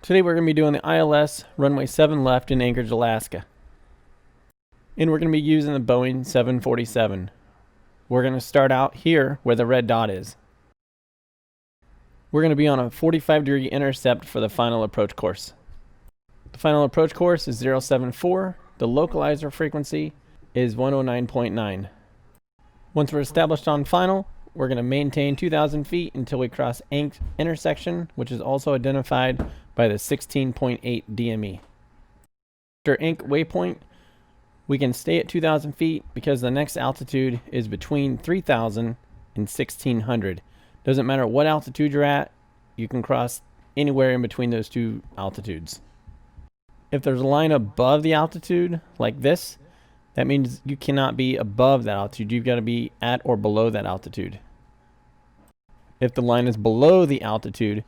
Today we're going to be doing the ILS runway 7 left in Anchorage, Alaska. And we're going to be using the Boeing 747. We're going to start out here where the red dot is. We're going to be on a 45-degree intercept for the final approach course. The final approach course is 074. The localizer frequency is 109.9. Once we're established on final, we're going to maintain 2,000 feet until we cross Ankh intersection, which is also identified by the 16.8 DME. After Ankh waypoint, we can stay at 2,000 feet because the next altitude is between 3,000 and 1,600. Doesn't matter what altitude you're at, you can cross anywhere in between those two altitudes. If there's a line above the altitude, like this, that means you cannot be above that altitude. You've got to be at or below that altitude. If the line is below the altitude,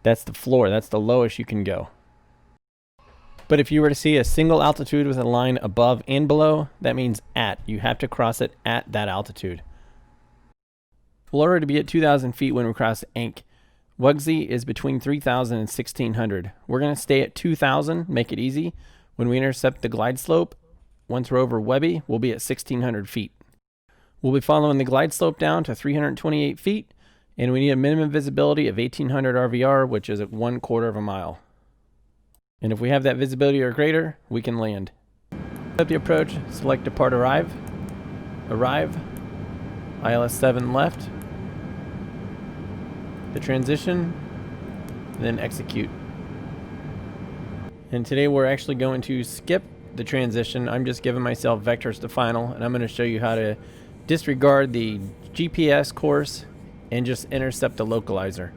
that's the floor. That's the lowest you can go. But if you were to see a single altitude with a line above and below, that means at. You have to cross it at that altitude. We'll already be at 2,000 feet when we cross Ankh. Wugsy is between 3,000 and 1,600. We're going to stay at 2,000, make it easy. When we intercept the glide slope, once we're over Webby, we'll be at 1,600 feet. We'll be following the glide slope down to 328 feet, and we need a minimum visibility of 1,800 RVR, which is at 1/4 of a mile. And if we have that visibility or greater, we can land. At the approach, select Depart Arrive. Arrive. ILS 7 left. The transition, then execute. And today we're actually going to skip the transition. I'm just giving myself vectors to final, and I'm going to show you how to disregard the GPS course and just intercept the localizer.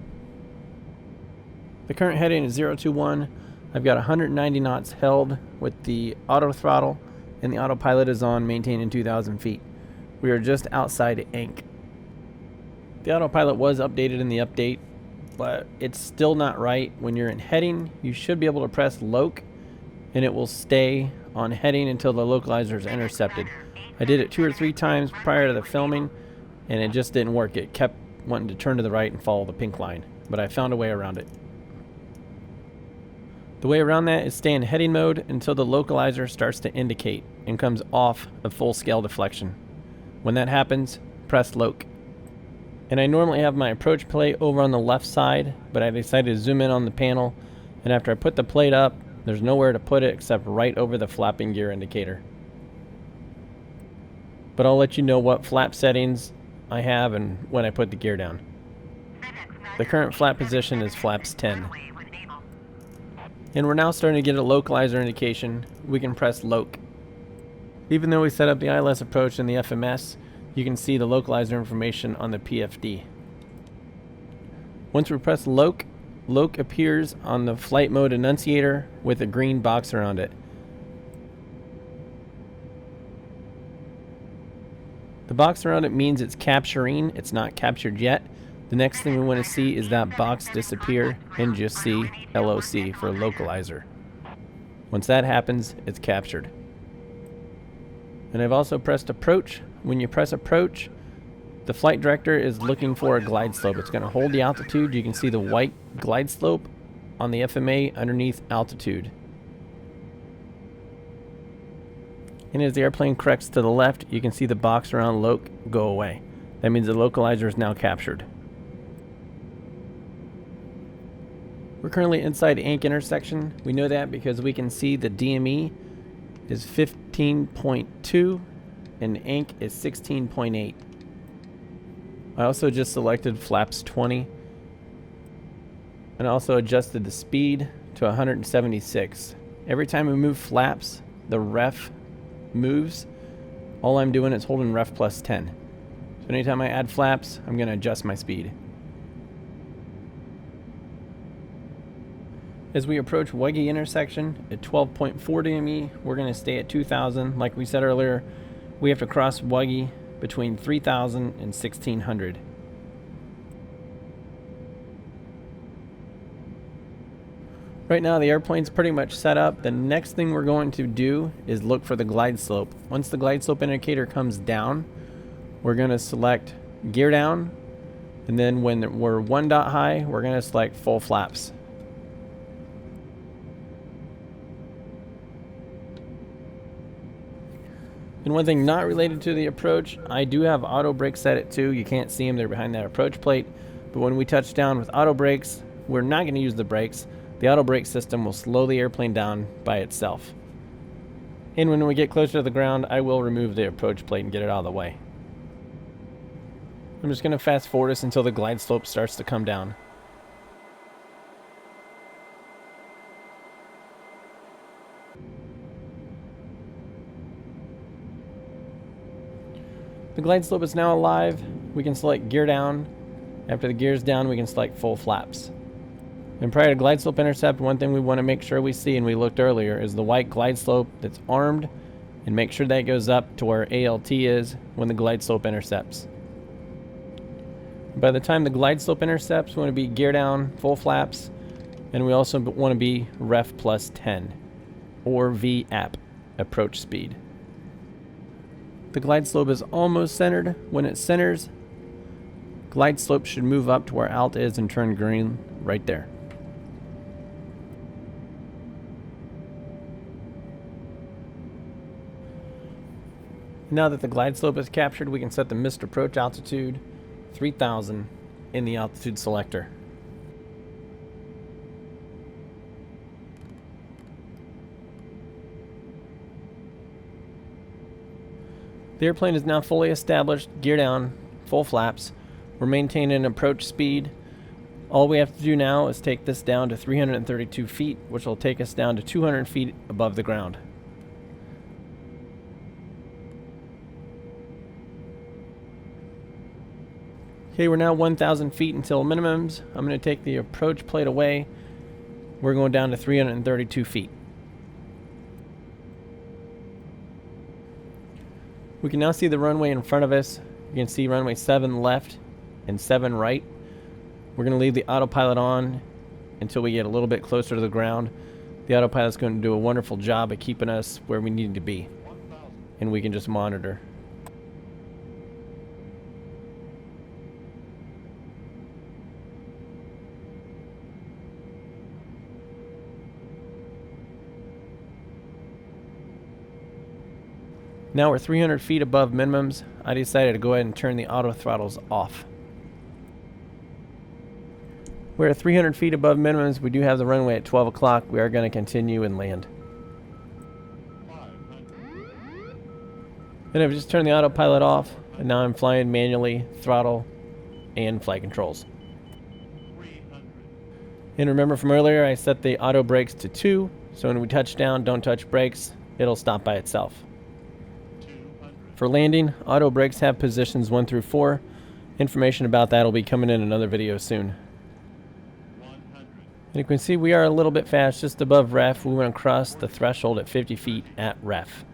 The current heading is 021. I've got 190 knots held with the auto throttle, and the autopilot is on, maintaining 2,000 feet. We are just outside Ankh. The autopilot was updated in the update, but it's still not right. When you're in heading, you should be able to press loc, and it will stay on heading until the localizer is intercepted. I did it 2 or 3 times prior to the filming, and it just didn't work. It kept wanting to turn to the right and follow the pink line, but I found a way around it. The way around that is stay in heading mode until the localizer starts to indicate and comes off of full scale deflection. When that happens, press loc. And I normally have my approach plate over on the left side, but I decided to zoom in on the panel, and after I put the plate up, there's nowhere to put it except right over the flapping gear indicator. But I'll let you know what flap settings I have and when I put the gear down. The current flap position is flaps 10. And we're now starting to get a localizer indication. We can press loc. Even though we set up the ILS approach in the FMS, you can see the localizer information on the PFD. Once we press loc, loc appears on the flight mode annunciator with a green box around it. The box around it means it's capturing. It's not captured yet. The next thing we want to see is that box disappear and just see LOC for localizer. Once that happens, it's captured. And I've also pressed approach. When you press approach, the flight director is looking for a glide slope. It's going to hold the altitude. You can see the white glide slope on the FMA underneath altitude. And as the airplane corrects to the left, you can see the box around loc go away. That means the localizer is now captured. We're currently inside Ankh intersection. We know that because we can see the DME is 15.2 and Ankh is 16.8. I also just selected flaps 20 and also adjusted the speed to 176. Every time we move flaps, the ref moves. All I'm doing is holding ref plus 10. So anytime I add flaps, I'm going to adjust my speed. As we approach Weggy intersection at 12.4 DME, we're going to stay at 2,000. Like we said earlier, we have to cross Weggy between 3,000 and 1,600. Right now the airplane's pretty much set up. The next thing we're going to do is look for the glide slope. Once the glide slope indicator comes down, we're going to select gear down, and then when we're 1 dot high, we're going to select full flaps. And one thing not related to the approach, I do have auto brakes set at 2. You can't see them, they're behind that approach plate. But when we touch down with auto brakes, we're not going to use the brakes. The auto brake system will slow the airplane down by itself. And when we get closer to the ground, I will remove the approach plate and get it out of the way. I'm just going to fast forward us until the glide slope starts to come down. The glide slope is now alive. We can select gear down. After the gear's down, we can select full flaps. And prior to glide slope intercept, one thing we want to make sure we see, and we looked earlier, is the white glide slope that's armed, and make sure that goes up to where ALT is when the glide slope intercepts. By the time the glide slope intercepts, we want to be gear down, full flaps, and we also want to be ref plus 10, or VAP, approach speed. The glide slope is almost centered. When it centers, glide slope should move up to where alt is and turn green right there. Now that the glide slope is captured, we can set the missed approach altitude 3000 in the altitude selector. The airplane is now fully established, gear down, full flaps. We're maintaining an approach speed. All we have to do now is take this down to 332 feet, which will take us down to 200 feet above the ground. Okay, we're now 1,000 feet until minimums. I'm going to take the approach plate away. We're going down to 332 feet. We can now see the runway in front of us. You can see runway 7 left and 7 right. We're going to leave the autopilot on until we get a little bit closer to the ground. The autopilot's going to do a wonderful job at keeping us where we need to be. And we can just monitor. Now we're 300 feet above minimums. I decided to go ahead and turn the auto throttles off. We're at 300 feet above minimums. We do have the runway at 12 o'clock. We are going to continue and land. And I've just turned the autopilot off, and now I'm flying manually, throttle, and flight controls. And remember from earlier, I set the auto brakes to 2, so when we touch down, don't touch brakes. It'll stop by itself. For landing, auto brakes have positions 1 through 4. Information about that will be coming in another video soon. And you can see we are a little bit fast, just above ref. We went across the threshold at 50 feet at ref.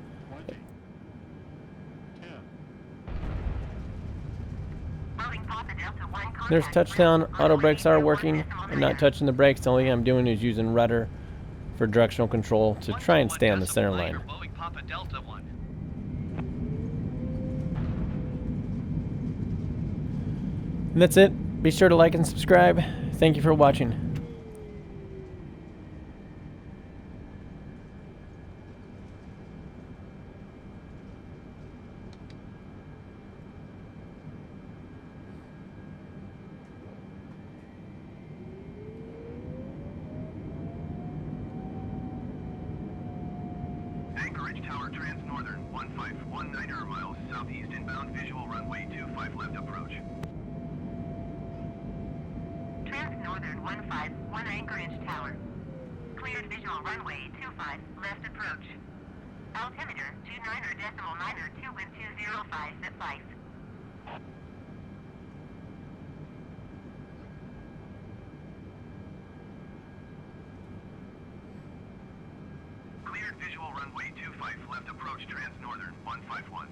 There's touchdown. Auto brakes are working. I'm not touching the brakes. The only thing I'm doing is using rudder for directional control to try and stay on the center line. And that's it. Be sure to like and subscribe. Thank you for watching. Anchorage Tower Trans-Northern, 1519 miles southeast inbound visual runway 25 left approach. Trans-Northern 151 Anchorage Tower. Cleared visual runway 25 left approach. Altimeter 29.92 with 205 at 5. Cleared visual runway 25 left approach Trans-Northern 151.